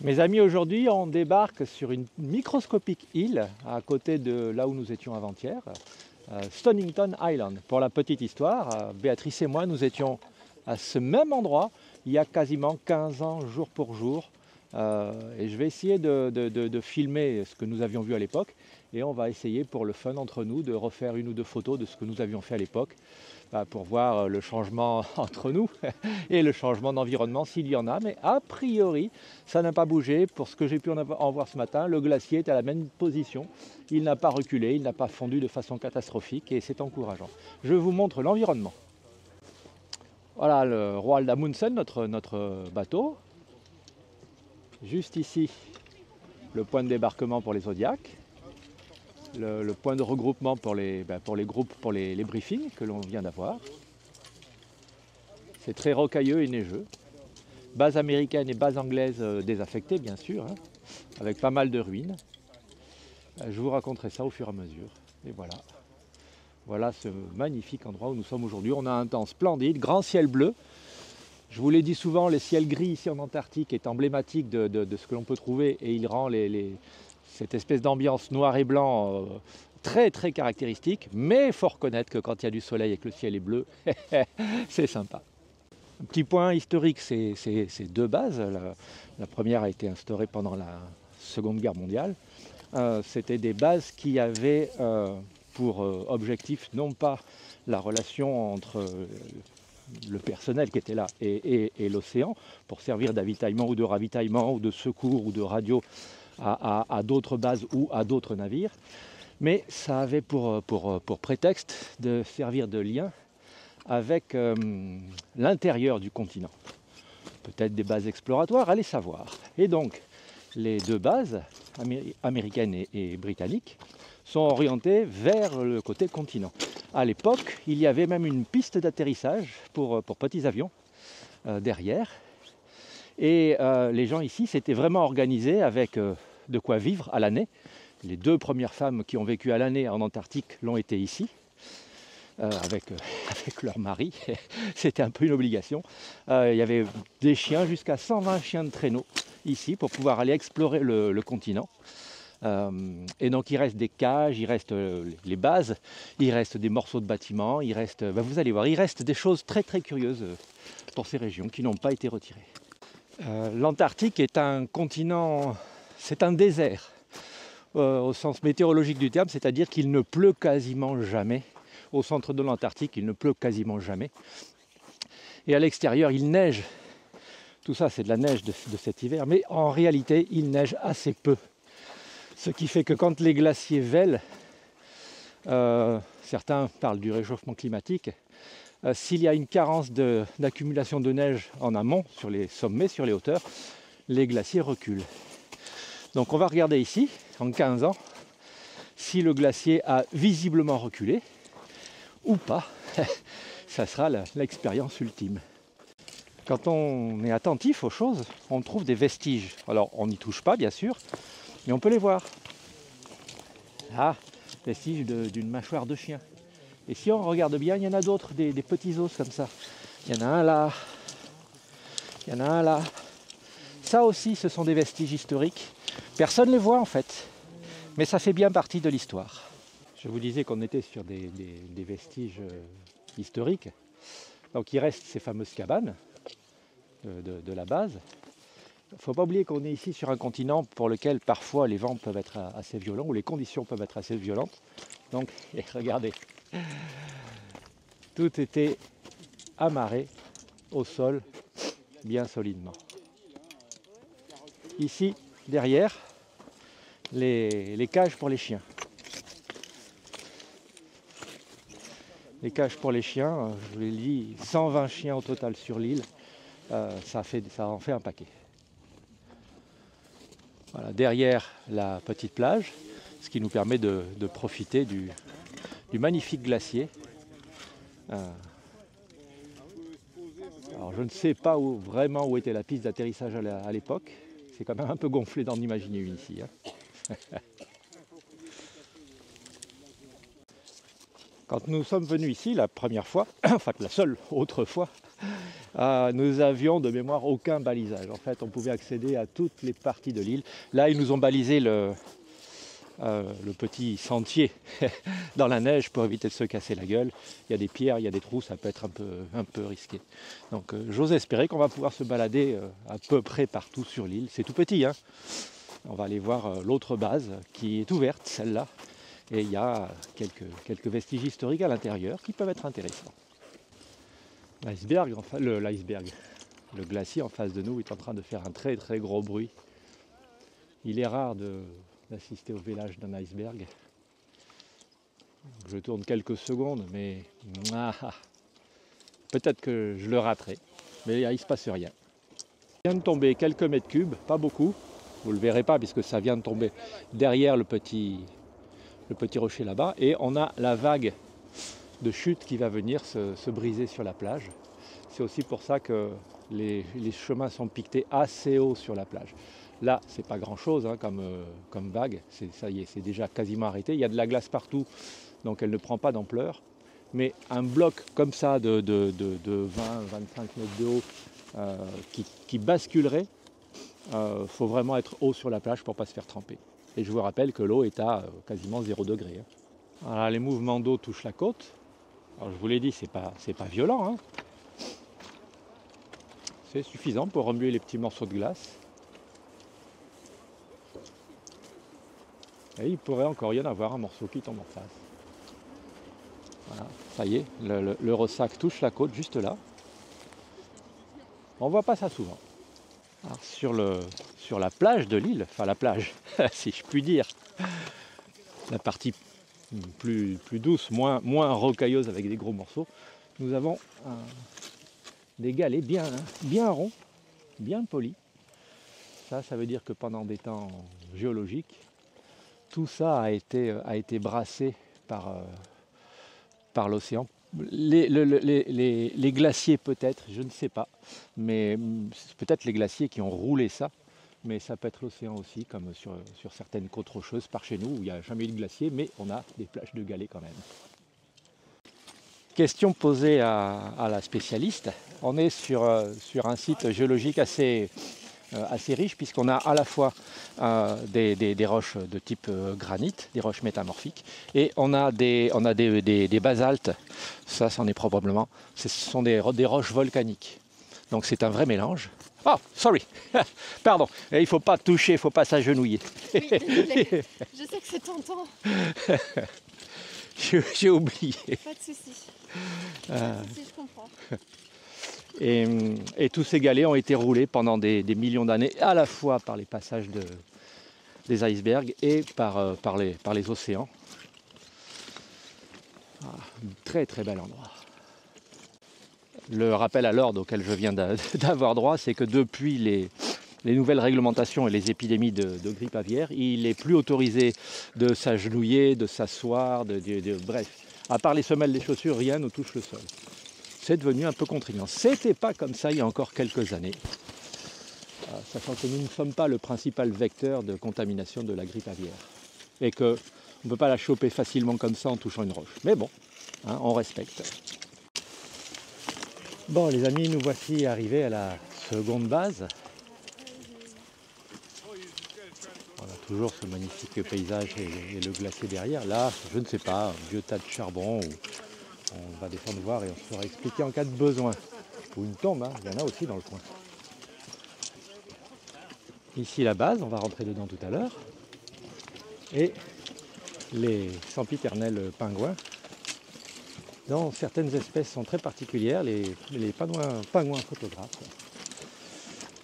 Mes amis, aujourd'hui, on débarque sur une microscopique île à côté de là où nous étions avant-hier, Stonington Island. Pour la petite histoire, Béatrice et moi, nous étions à ce même endroit il y a quasiment 15 ans, jour pour jour. Et je vais essayer de filmer ce que nous avions vu à l'époque. Et on va essayer pour le fun entre nous de refaire une ou deux photos de ce que nous avions fait à l'époque pour voir le changement entre nous et le changement d'environnement s'il y en a. Mais a priori, ça n'a pas bougé. Pour ce que j'ai pu en voir ce matin, le glacier est à la même position. Il n'a pas reculé, il n'a pas fondu de façon catastrophique et c'est encourageant. Je vous montre l'environnement. Voilà le Roald Amundsen, notre bateau. Juste ici, le point de débarquement pour les Zodiacs. Le point de regroupement pour les groupes, pour les briefings que l'on vient d'avoir. C'est très rocailleux et neigeux. Base américaine et base anglaise désaffectées, bien sûr, hein, avec pas mal de ruines. Je vous raconterai ça au fur et à mesure. Et voilà. Voilà ce magnifique endroit où nous sommes aujourd'hui. On a un temps splendide, grand ciel bleu. Je vous l'ai dit souvent, les ciels gris ici en Antarctique est emblématique de ce que l'on peut trouver et il rend cette espèce d'ambiance noir et blanc très très caractéristique. Mais il faut reconnaître que quand il y a du soleil et que le ciel est bleu, c'est sympa. Un petit point historique, c'est deux bases. La première a été instaurée pendant la Seconde Guerre mondiale. C'était des bases qui avaient pour objectif non pas la relation entre le personnel qui était là et l'océan pour servir d'avitaillement ou de ravitaillement ou de secours ou de radio à d'autres bases ou à d'autres navires, mais ça avait pour prétexte de servir de lien avec l'intérieur du continent. Peut-être des bases exploratoires, allez savoir. Et donc, les deux bases, américaines et britanniques, sont orientées vers le côté continent. À l'époque, il y avait même une piste d'atterrissage pour petits avions derrière. Et les gens ici s'étaient vraiment organisés avec de quoi vivre à l'année. Les deux premières femmes qui ont vécu à l'année en Antarctique l'ont été ici, avec leur mari. C'était un peu une obligation. Il y avait des chiens, jusqu'à 120 chiens de traîneau ici pour pouvoir aller explorer le continent. Et donc il reste des cages, il reste les bases, il reste des morceaux de bâtiments, il reste, vous allez voir, il reste des choses très très curieuses pour ces régions qui n'ont pas été retirées. L'Antarctique est un continent, c'est un désert au sens météorologique du terme, c'est-à-dire qu'il ne pleut quasiment jamais. Au centre de l'Antarctique, il ne pleut quasiment jamais. Et à l'extérieur, il neige. Tout ça, c'est de la neige de cet hiver, mais en réalité, il neige assez peu. Ce qui fait que quand les glaciers vêlent, certains parlent du réchauffement climatique, s'il y a une carence d'accumulation de neige en amont, sur les sommets, sur les hauteurs, les glaciers reculent. Donc on va regarder ici, en 15 ans, si le glacier a visiblement reculé ou pas. Ça sera l'expérience ultime. Quand on est attentif aux choses, on trouve des vestiges. Alors on n'y touche pas bien sûr, mais on peut les voir. Ah, vestige d'une mâchoire de chien. Et si on regarde bien, il y en a d'autres, des petits os comme ça. Il y en a un là, il y en a un là. Ça aussi, ce sont des vestiges historiques. Personne ne les voit en fait, mais ça fait bien partie de l'histoire. Je vous disais qu'on était sur des vestiges historiques. Donc il reste ces fameuses cabanes de la base. Il ne faut pas oublier qu'on est ici sur un continent pour lequel parfois les vents peuvent être assez violents ou les conditions peuvent être assez violentes. Donc regardez, tout était amarré au sol bien solidement. Ici, derrière, les cages pour les chiens. Les cages pour les chiens, je vous l'ai dit, 120 chiens au total sur l'île, ça en fait un paquet. Voilà, derrière la petite plage, ce qui nous permet de profiter du magnifique glacier. Alors je ne sais pas vraiment où était la piste d'atterrissage à l'époque. C'est quand même un peu gonflé d'en imaginer une ici. Hein. Quand nous sommes venus ici la première fois, enfin la seule autre fois, nous avions de mémoire aucun balisage. En fait, on pouvait accéder à toutes les parties de l'île. Là, ils nous ont balisé le petit sentier dans la neige pour éviter de se casser la gueule. Il y a des pierres, il y a des trous, ça peut être un peu risqué. Donc j'ose espérer qu'on va pouvoir se balader à peu près partout sur l'île. C'est tout petit, hein. On va aller voir l'autre base qui est ouverte, celle-là. Et il y a quelques vestiges historiques à l'intérieur qui peuvent être intéressants. L'iceberg, enfin, le glacier en face de nous est en train de faire un très très gros bruit. Il est rare d'assister au village d'un iceberg. Je tourne quelques secondes, mais peut-être que je le raterai. Mais il ne se passe rien. Il vient de tomber quelques mètres cubes, pas beaucoup. Vous ne le verrez pas puisque ça vient de tomber derrière le petit rocher là-bas. Et on a la vague de chute qui va venir se briser sur la plage. C'est aussi pour ça que les chemins sont piquetés assez haut sur la plage. Là, c'est pas grand-chose hein, comme vague, ça y est, c'est déjà quasiment arrêté. Il y a de la glace partout, donc elle ne prend pas d'ampleur. Mais un bloc comme ça de 20-25 mètres de haut qui basculerait, faut vraiment être haut sur la plage pour ne pas se faire tremper. Et je vous rappelle que l'eau est à quasiment 0 degré. Hein. Alors, les mouvements d'eau touchent la côte. Alors, je vous l'ai dit, c'est pas violent. Hein. C'est suffisant pour remuer les petits morceaux de glace. Et il pourrait encore y en avoir un morceau qui tombe en face. Voilà, ça y est, le ressac touche la côte juste là. On ne voit pas ça souvent. Alors, sur la plage de l'île, enfin la plage, si je puis dire, la partie plus douce, moins rocailleuse avec des gros morceaux, nous avons des galets bien ronds, bien polis. Ça veut dire que pendant des temps géologiques, tout ça a été brassé par l'océan. Les glaciers peut-être, je ne sais pas, mais peut-être les glaciers qui ont roulé ça, mais ça peut être l'océan aussi, comme sur certaines côtes rocheuses par chez nous, où il n'y a jamais eu de glacier, mais on a des plages de galets quand même. Question posée à la spécialiste. On est sur un site géologique assez riche puisqu'on a à la fois des roches de type granit, des roches métamorphiques, et on a des basaltes. Ça, c'en est probablement. Ce sont des roches volcaniques. Donc c'est un vrai mélange. Oh, sorry, pardon. Il ne faut pas toucher, il ne faut pas s'agenouiller. Oui, désolé. Je sais que c'est tentant. J'ai oublié. Pas de souci. Pas de souci, je comprends. Et tous ces galets ont été roulés pendant des millions d'années, à la fois par les passages des icebergs et par les océans. Très très bel endroit. Le rappel à l'ordre auquel je viens d'avoir droit, c'est que depuis les nouvelles réglementations et les épidémies de grippe aviaire, il n'est plus autorisé de s'agenouiller, de s'asseoir, bref. À part les semelles des chaussures, rien ne touche le sol. C'est devenu un peu contraignant. C'était pas comme ça il y a encore quelques années, sachant que nous ne sommes pas le principal vecteur de contamination de la grippe aviaire et qu'on ne peut pas la choper facilement comme ça en touchant une roche. Mais bon, hein, on respecte. Bon les amis, nous voici arrivés à la seconde base. On a toujours ce magnifique paysage et le glacier derrière. Là, je ne sais pas, un vieux tas de charbon. On va descendre voir et on sera expliqué en cas de besoin. Ou une tombe, hein, il y en a aussi dans le coin. Ici la base, on va rentrer dedans tout à l'heure. Et les sempiternels pingouins, dont certaines espèces sont très particulières, les pingouins photographes.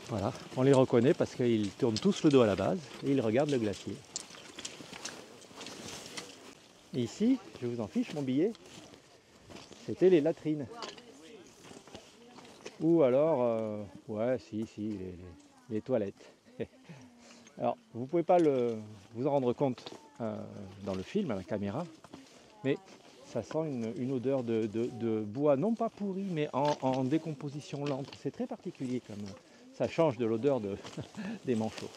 Voilà, on les reconnaît parce qu'ils tournent tous le dos à la base et ils regardent le glacier. Et ici, je vous en fiche mon billet, c'était les latrines. Ou alors, les toilettes. Alors, vous ne pouvez pas vous en rendre compte dans le film, à la caméra, mais ça sent une odeur de bois, non pas pourri, mais en décomposition lente. C'est très particulier, comme ça change de l'odeur des manchots.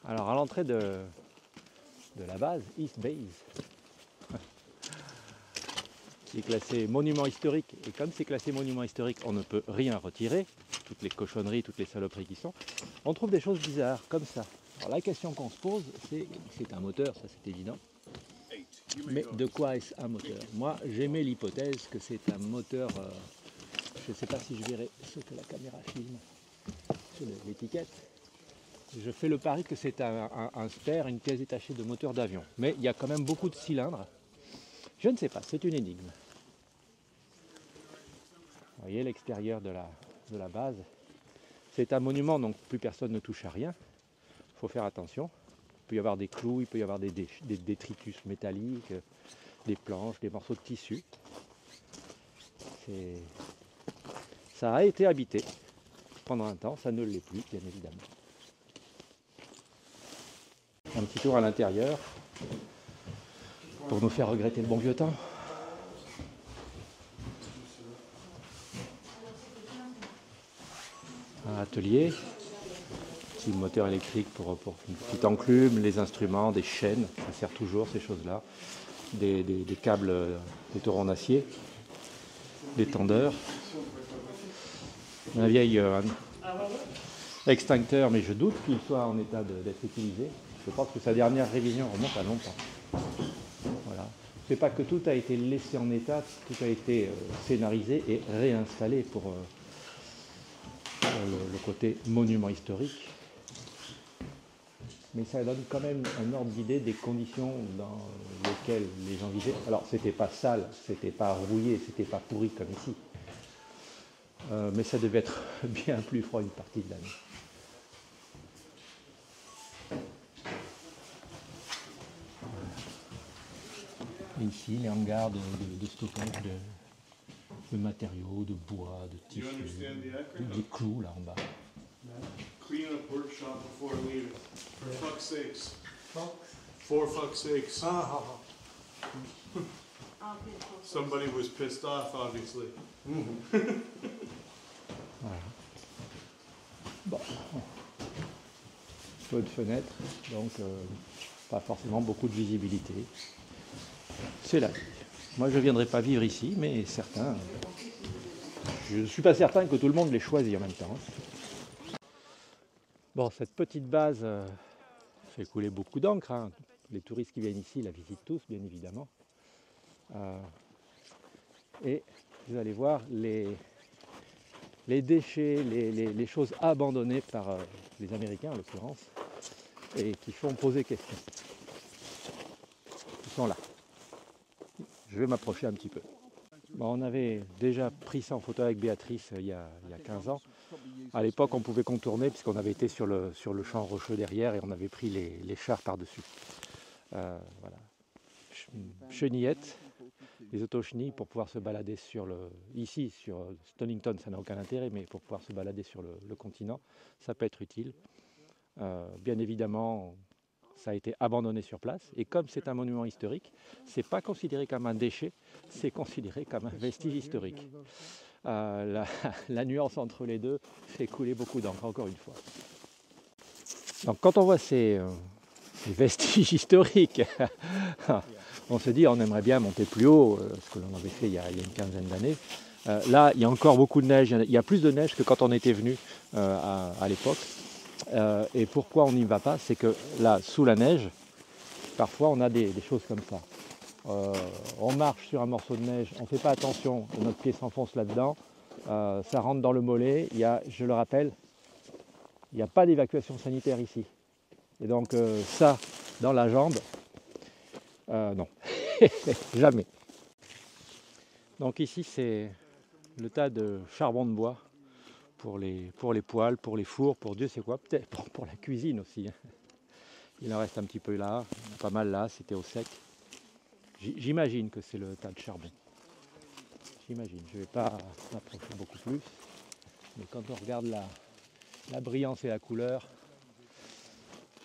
Alors, à l'entrée de la base, East Base, qui est classé monument historique. Et comme c'est classé monument historique, on ne peut rien retirer, toutes les cochonneries, toutes les saloperies qui sont. On trouve des choses bizarres, comme ça. Alors la question qu'on se pose, c'est un moteur, ça c'est évident. Mais de quoi est-ce un moteur? Moi, j'aimais l'hypothèse que c'est un moteur, je ne sais pas si je verrai ce que la caméra filme sur l'étiquette. Je fais le pari que c'est un spare, une pièce détachée de moteur d'avion. Mais il y a quand même beaucoup de cylindres. Je ne sais pas, c'est une énigme. Vous voyez l'extérieur de la base. C'est un monument, donc plus personne ne touche à rien. Il faut faire attention. Il peut y avoir des clous, il peut y avoir des détritus métalliques, des planches, des morceaux de tissu. Ça a été habité pendant un temps, ça ne l'est plus, bien évidemment. Un petit tour à l'intérieur pour nous faire regretter le bon vieux temps. Un atelier, petit moteur électrique pour une petite enclume, les instruments, des chaînes, ça sert toujours ces choses-là, des câbles, des torons d'acier, des tendeurs, un vieil extincteur, mais je doute qu'il soit en état d'être utilisé. Je pense que sa dernière révision remonte à longtemps. Voilà. C'est pas que tout a été laissé en état, tout a été scénarisé et réinstallé pour le côté monument historique. Mais ça donne quand même un ordre d'idée des conditions dans lesquelles les gens vivaient. Alors c'était pas sale, c'était pas rouillé, c'était pas pourri comme ici. Mais ça devait être bien plus froid une partie de l'année. Et ici, les hangars de stockage de matériaux, de bois, de tissus, des clous là en bas. Clean up workshop before leaving. For fuck's sakes. For fuck's sakes. Somebody was pissed off, obviously. Voilà. Bon. Peu de fenêtres, donc pas forcément beaucoup de visibilité. C'est la vie. Moi je ne viendrai pas vivre ici, mais certains. Je ne suis pas certain que tout le monde les choisit en même temps. Bon, cette petite base fait couler beaucoup d'encre. Hein. Les touristes qui viennent ici la visitent tous, bien évidemment. Et vous allez voir les déchets, les choses abandonnées par les Américains en l'occurrence, et qui font poser question. Ils sont là. Je vais m'approcher un petit peu. Bon, on avait déjà pris ça en photo avec Béatrice il y a 15 ans. À l'époque, on pouvait contourner puisqu'on avait été sur le champ rocheux derrière et on avait pris les chars par-dessus. Voilà. Chenillettes, les autochenilles pour pouvoir se balader ici sur Stonington, ça n'a aucun intérêt, mais pour pouvoir se balader sur le continent, ça peut être utile. Bien évidemment, ça a été abandonné sur place et comme c'est un monument historique, c'est pas considéré comme un déchet, c'est considéré comme un vestige historique. La nuance entre les deux fait couler beaucoup d'encre, encore une fois. Donc quand on voit ces vestiges historiques, on se dit on aimerait bien monter plus haut, ce que l'on avait fait il y a une quinzaine d'années. Là, il y a encore beaucoup de neige, il y a plus de neige que quand on était venu à l'époque. Et pourquoi on n'y va pas? C'est que là, sous la neige, parfois on a des choses comme ça. On marche sur un morceau de neige, on ne fait pas attention, notre pied s'enfonce là-dedans, ça rentre dans le mollet, je le rappelle, il n'y a pas d'évacuation sanitaire ici. Et donc ça, dans la jambe, non, jamais. Donc ici c'est le tas de charbon de bois pour les poêles, pour les fours, pour Dieu sait quoi, peut-être pour la cuisine aussi. Il en reste un petit peu là, pas mal là, c'était au sec. J'imagine que c'est le tas de charbon. J'imagine, je ne vais pas m'approcher beaucoup plus. Mais quand on regarde la brillance et la couleur,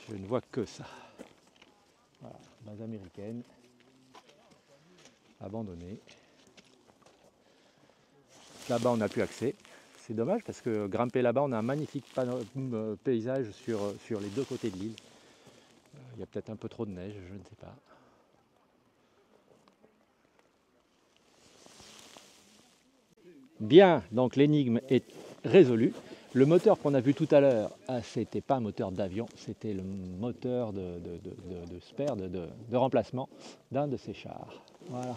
je ne vois que ça. Voilà, base américaine, abandonnée. Là-bas, on n'a plus accès. C'est dommage parce que grimper là-bas, on a un magnifique paysage sur les deux côtés de l'île. Il y a peut-être un peu trop de neige, je ne sais pas. Bien, donc l'énigme est résolue. Le moteur qu'on a vu tout à l'heure, c'était pas un moteur d'avion, c'était le moteur de spare, de remplacement d'un de ces chars. Voilà.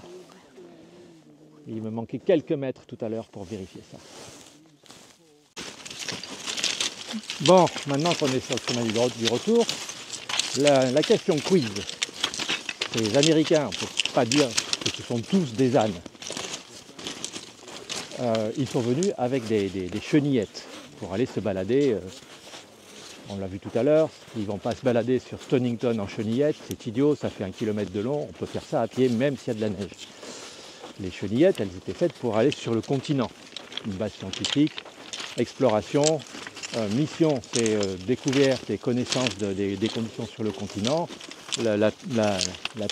Il me manquait quelques mètres tout à l'heure pour vérifier ça. Bon, maintenant qu'on est sur le chemin du retour, la question quiz. Les Américains, on ne peut pas dire que ce sont tous des ânes. Ils sont venus avec des chenillettes pour aller se balader. On l'a vu tout à l'heure, ils ne vont pas se balader sur Stonington en chenillettes, c'est idiot, ça fait 1 km de long, on peut faire ça à pied même s'il y a de la neige. Les chenillettes, elles étaient faites pour aller sur le continent. Une base scientifique, exploration, mission, c'est découverte et connaissance des conditions sur le continent. La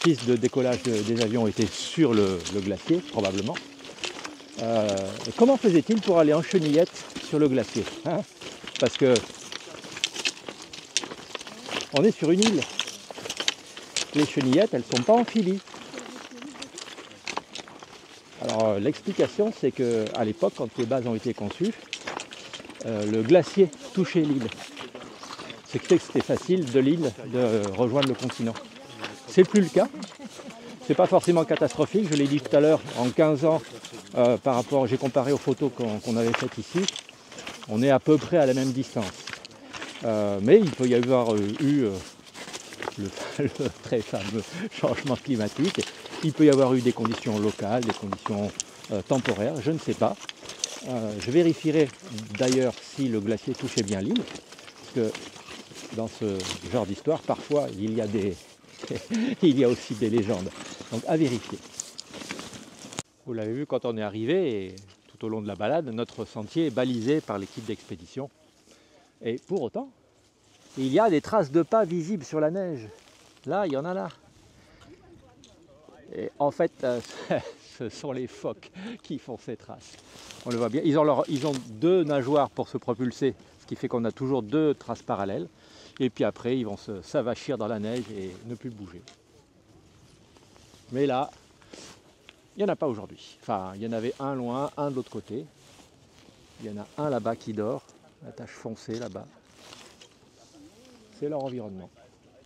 piste de décollage des avions était sur le glacier, probablement. Comment faisait-il pour aller en chenillette sur le glacier, hein? Parce que on est sur une île. Les chenillettes, elles ne sont pas amphibies. Alors l'explication, c'est qu'à l'époque, quand les bases ont été conçues, le glacier touchait l'île. Ce qui fait que c'était facile de l'île de rejoindre le continent. C'est plus le cas. C'est pas forcément catastrophique, je l'ai dit tout à l'heure, en 15 ans, par rapport, j'ai comparé aux photos qu'on avait faites ici, on est à peu près à la même distance. Mais il peut y avoir eu le très fameux changement climatique, il peut y avoir eu des conditions locales, des conditions temporaires, je ne sais pas. Je vérifierai d'ailleurs si le glacier touchait bien l'île, parce que dans ce genre d'histoire, parfois il y a aussi des légendes. Donc à vérifier. Vous l'avez vu quand on est arrivé, et tout au long de la balade, notre sentier est balisé par l'équipe d'expédition. Et pour autant, il y a des traces de pas visibles sur la neige. Là, il y en a là. Et en fait, ce sont les phoques qui font ces traces. On le voit bien. Ils ont 2 nageoires pour se propulser, ce qui fait qu'on a toujours 2 traces parallèles. Et puis après, ils vont s'avachir dans la neige et ne plus bouger. Mais là, il n'y en a pas aujourd'hui. Enfin, il y en avait un loin, un de l'autre côté. Il y en a un là-bas qui dort, la tache foncée là-bas. C'est leur environnement.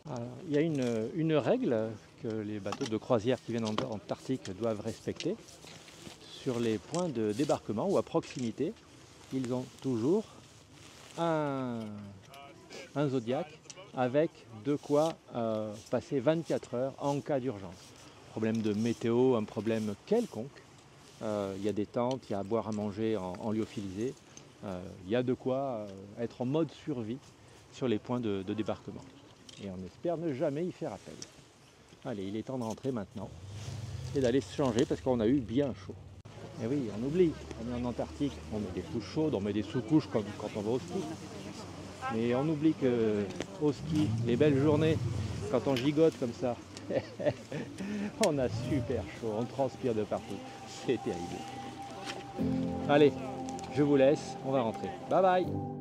Alors, il y a une règle que les bateaux de croisière qui viennent en Antarctique doivent respecter. Sur les points de débarquement ou à proximité, ils ont toujours un Zodiac avec de quoi passer 24 heures en cas d'urgence. Problème de météo, un problème quelconque. Il y a des tentes, il y a à boire, à manger en lyophilisé. Il y a de quoi être en mode survie sur les points de débarquement. Et on espère ne jamais y faire appel. Allez, il est temps de rentrer maintenant et d'aller se changer parce qu'on a eu bien chaud. Et oui, on oublie, on est en Antarctique, on met des couches chaudes, on met des sous-couches comme quand on va au ski. Mais on oublie qu'au ski, les belles journées, quand on gigote comme ça, on a super chaud, on transpire de partout. C'est terrible. Allez, je vous laisse, on va rentrer. Bye bye!